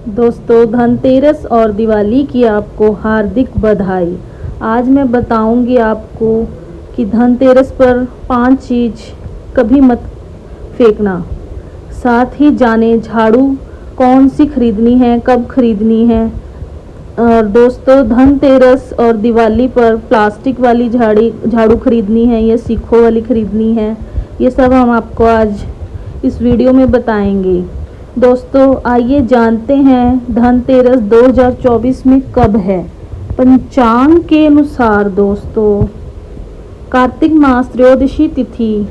दोस्तों, धनतेरस और दिवाली की आपको हार्दिक बधाई। आज मैं बताऊंगी आपको कि धनतेरस पर 5 चीज़ कभी मत फेंकना। साथ ही जाने झाड़ू कौन सी खरीदनी है, कब खरीदनी है। और दोस्तों, धनतेरस और दिवाली पर प्लास्टिक वाली झाड़ू खरीदनी है या सीखों वाली खरीदनी है, ये सब हम आपको आज इस वीडियो में बताएंगे। दोस्तों, आइए जानते हैं धनतेरस 2024 में कब है। पंचांग के अनुसार दोस्तों, कार्तिक मास त्रयोदशी तिथि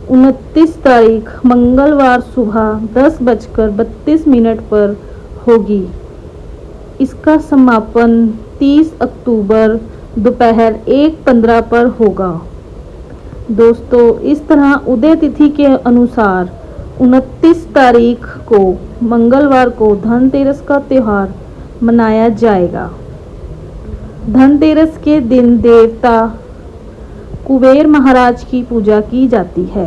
29 तारीख मंगलवार सुबह 10:32 पर होगी। इसका समापन 30 अक्टूबर दोपहर 1:15 पर होगा। दोस्तों, इस तरह उदय तिथि के अनुसार 29 तारीख को मंगलवार को धनतेरस का त्यौहार मनाया जाएगा। धनतेरस के दिन देवता कुबेर महाराज की पूजा की जाती है।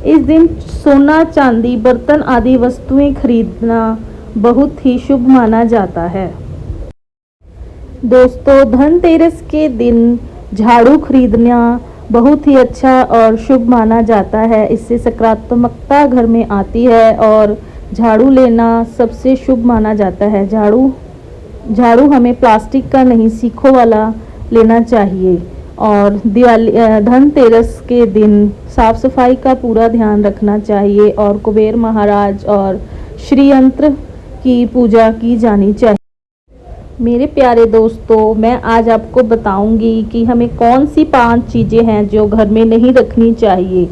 इस दिन सोना, चांदी, बर्तन आदि वस्तुएं खरीदना बहुत ही शुभ माना जाता है। दोस्तों, धनतेरस के दिन झाड़ू खरीदना बहुत ही अच्छा और शुभ माना जाता है। इससे सकारात्मकता घर में आती है और झाड़ू लेना सबसे शुभ माना जाता है। झाड़ू हमें प्लास्टिक का नहीं, सीखों वाला लेना चाहिए। और दिवाली धनतेरस के दिन साफ सफाई का पूरा ध्यान रखना चाहिए और कुबेर महाराज और श्री यंत्र की पूजा की जानी चाहिए। मेरे प्यारे दोस्तों, मैं आज आपको बताऊंगी कि हमें कौन सी 5 चीज़ें हैं जो घर में नहीं रखनी चाहिए।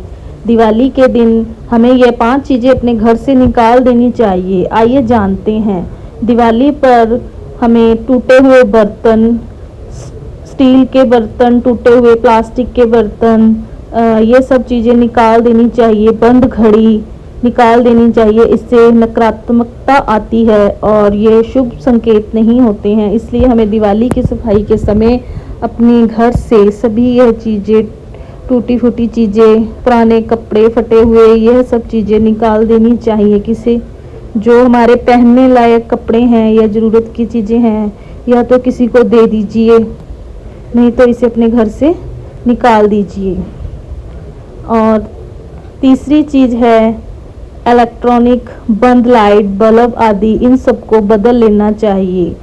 दिवाली के दिन हमें ये 5 चीज़ें अपने घर से निकाल देनी चाहिए। आइए जानते हैं। दिवाली पर हमें टूटे हुए बर्तन, स्टील के बर्तन, टूटे हुए प्लास्टिक के बर्तन, ये सब चीज़ें निकाल देनी चाहिए। बंद घड़ी निकाल देनी चाहिए। इससे नकारात्मकता आती है और ये शुभ संकेत नहीं होते हैं। इसलिए हमें दिवाली की सफाई के समय अपने घर से सभी यह चीज़ें, टूटी फूटी चीज़ें, पुराने कपड़े, फटे हुए, यह सब चीज़ें निकाल देनी चाहिए। किसी जो हमारे पहनने लायक कपड़े हैं या ज़रूरत की चीज़ें हैं, या तो किसी को दे दीजिए, नहीं तो इसे अपने घर से निकाल दीजिए। और तीसरी चीज़ है इलेक्ट्रॉनिक, बंद लाइट, बल्ब आदि, इन सबको बदल लेना चाहिए।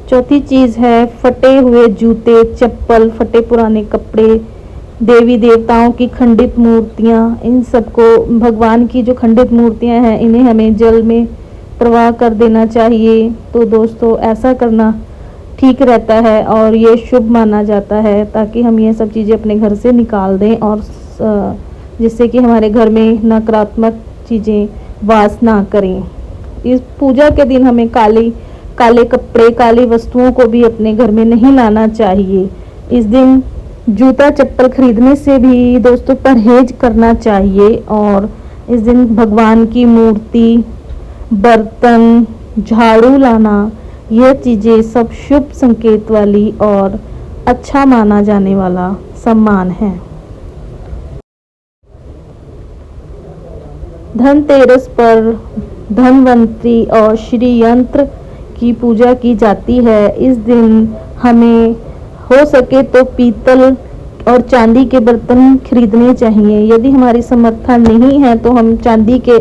चौथी चीज़ है फटे हुए जूते, चप्पल, फटे पुराने कपड़े, देवी देवताओं की खंडित मूर्तियाँ, इन सबको, भगवान की जो खंडित मूर्तियाँ हैं, इन्हें हमें जल में प्रवाह कर देना चाहिए। तो दोस्तों, ऐसा करना ठीक रहता है और ये शुभ माना जाता है, ताकि हम ये सब चीज़ें अपने घर से निकाल दें और जिससे कि हमारे घर में नकारात्मक चीज़ें वास ना करें। इस पूजा के दिन हमें काले कपड़े, काली वस्तुओं को भी अपने घर में नहीं लाना चाहिए। इस दिन जूता चप्पल खरीदने से भी दोस्तों परहेज करना चाहिए। और इस दिन भगवान की मूर्ति, बर्तन, झाड़ू लाना, यह चीज़ें सब शुभ संकेत वाली और अच्छा माना जाने वाला सम्मान है। धनतेरस पर धनवंतरी और श्री यंत्र की पूजा की जाती है। इस दिन हमें हो सके तो पीतल और चांदी के बर्तन खरीदने चाहिए। यदि हमारी समर्था नहीं है तो हम चांदी के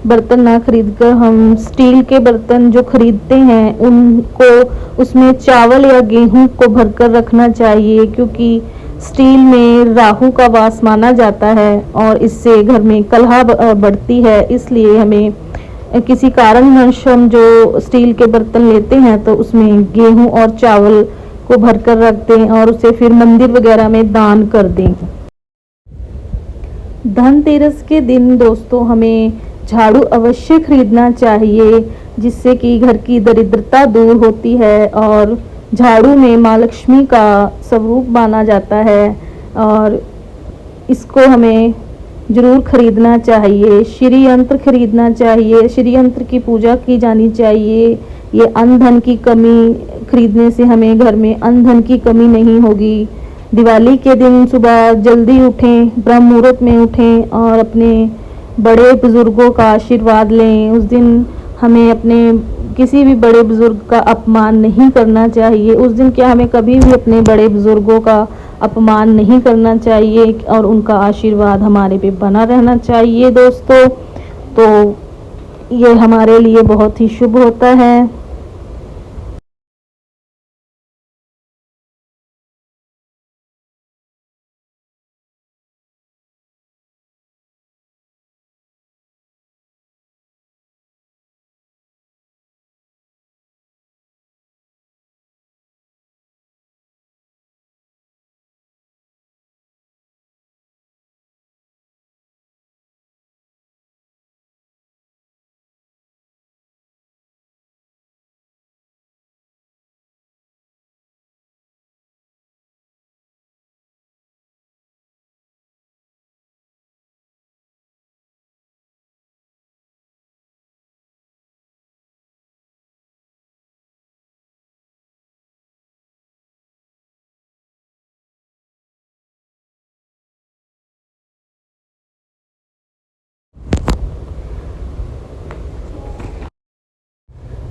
बर्तन ना खरीदकर हम स्टील के बर्तन जो खरीदते हैं उनको, उसमें चावल या गेहूं को भरकर रखना चाहिए, क्योंकि स्टील में राहु का वास माना जाता है और इससे घर में कलह बढ़ती है। इसलिए हमें किसी कारणवश हम जो स्टील के बर्तन लेते हैं तो उसमें गेहूं और चावल को भरकर रख दें और उसे फिर मंदिर वगैरह में दान कर दें। धनतेरस के दिन दोस्तों हमें झाड़ू अवश्य खरीदना चाहिए, जिससे कि घर की दरिद्रता दूर होती है। और झाड़ू में माँ लक्ष्मी का स्वरूप माना जाता है और इसको हमें ज़रूर खरीदना चाहिए। श्री यंत्र खरीदना चाहिए, श्री यंत्र की पूजा की जानी चाहिए। ये अन्न धन की कमी खरीदने से हमें घर में अन्न धन की कमी नहीं होगी। दिवाली के दिन सुबह जल्दी उठें, ब्रह्म मुहूर्त में उठें और अपने बड़े बुज़ुर्गों का आशीर्वाद लें। उस दिन हमें अपने किसी भी बड़े बुज़ुर्ग का अपमान नहीं करना चाहिए। उस दिन क्या हमें कभी भी अपने बड़े बुज़ुर्गों का अपमान नहीं करना चाहिए और उनका आशीर्वाद हमारे पे बना रहना चाहिए दोस्तों। तो ये हमारे लिए बहुत ही शुभ होता है।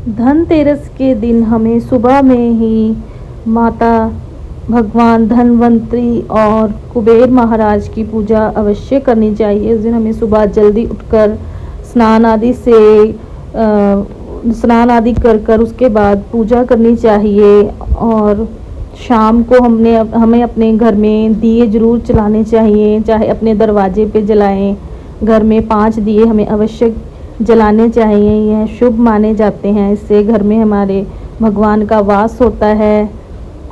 धनतेरस के दिन हमें सुबह में ही माता भगवान धनवंतरी और कुबेर महाराज की पूजा अवश्य करनी चाहिए। इस दिन हमें सुबह जल्दी उठकर स्नान आदि कर उसके बाद पूजा करनी चाहिए। और शाम को हमें अपने घर में दिए ज़रूर जलाने चाहिए, चाहे अपने दरवाजे पे जलाएं। घर में 5 दिए हमें अवश्य जलाने चाहिए। यह शुभ माने जाते हैं। इससे घर में हमारे भगवान का वास होता है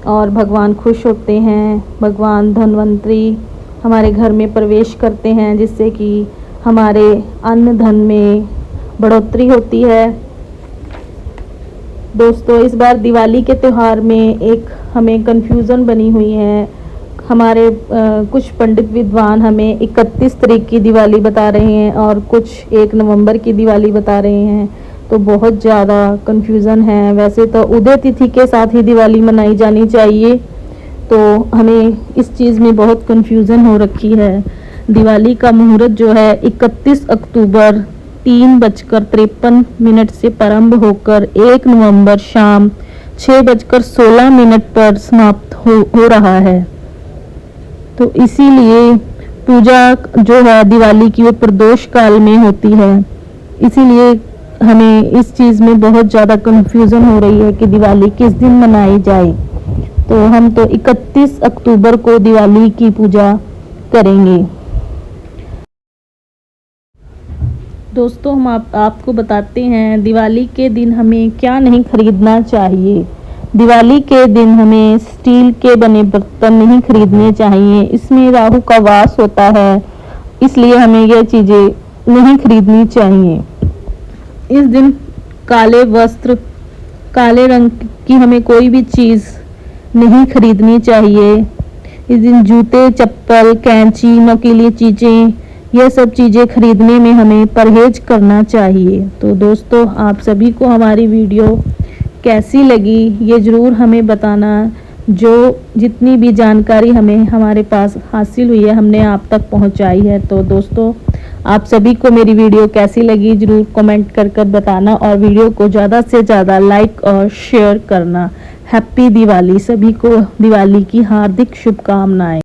और भगवान खुश होते हैं। भगवान धनवंतरी हमारे घर में प्रवेश करते हैं, जिससे कि हमारे अन्न धन में बढ़ोतरी होती है। दोस्तों, इस बार दिवाली के त्यौहार में एक हमें कन्फ्यूज़न बनी हुई है। हमारे कुछ पंडित विद्वान हमें 31 तारीख की दिवाली बता रहे हैं और कुछ 1 नवंबर की दिवाली बता रहे हैं। तो बहुत ज़्यादा कन्फ्यूज़न है। वैसे तो उदय तिथि के साथ ही दिवाली मनाई जानी चाहिए, तो हमें इस चीज़ में बहुत कन्फ्यूज़न हो रखी है। दिवाली का मुहूर्त जो है 31 अक्टूबर 3:53 से प्रारंभ होकर 1 नवंबर शाम 6:16 पर समाप्त हो रहा है। तो इसीलिए पूजा जो है दिवाली की वो प्रदोष काल में होती है। इसीलिए हमें इस चीज़ में बहुत ज़्यादा कन्फ्यूज़न हो रही है कि दिवाली किस दिन मनाई जाए। तो हम तो 31 अक्टूबर को दिवाली की पूजा करेंगे। दोस्तों, हम आपको बताते हैं दिवाली के दिन हमें क्या नहीं खरीदना चाहिए। दिवाली के दिन हमें स्टील के बने बर्तन नहीं खरीदने चाहिए। इसमें राहु का वास होता है, इसलिए हमें यह चीज़ें नहीं खरीदनी चाहिए। इस दिन काले वस्त्र, काले रंग की हमें कोई भी चीज़ नहीं खरीदनी चाहिए। इस दिन जूते, चप्पल, कैंची, नोकीली चीज़ें, यह सब चीज़ें खरीदने में हमें परहेज करना चाहिए। तो दोस्तों, आप सभी को हमारी वीडियो कैसी लगी ये ज़रूर हमें बताना। जो जितनी भी जानकारी हमें हमारे पास हासिल हुई है हमने आप तक पहुंचाई है। तो दोस्तों, आप सभी को मेरी वीडियो कैसी लगी ज़रूर कमेंट कर बताना और वीडियो को ज़्यादा से ज़्यादा लाइक और शेयर करना। हैप्पी दिवाली! सभी को दिवाली की हार्दिक शुभकामनाएं।